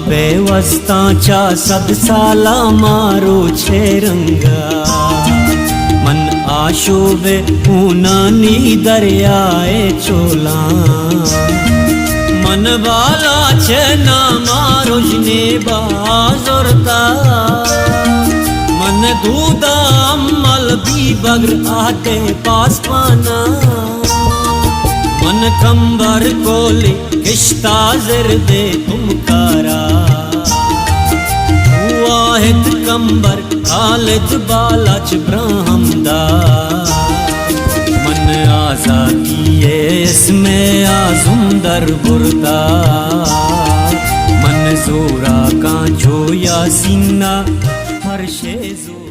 बेवस्ताच्या सद साला मारो छे रंगा मन आशोभे ऊनानी दरियाए चोला मन वाला छे ना मारो जने बाजोरता मन दूधा अमल भी बगर आते पास पाना मन कंबर कोली किश्ता जर दे तुम कारा वाहिद कंबर खालिद बालाच ब्रह्मदा मन आजादी है इसमें आजुम दर बुरदा मन जोरा का जो यासीना हर शे जो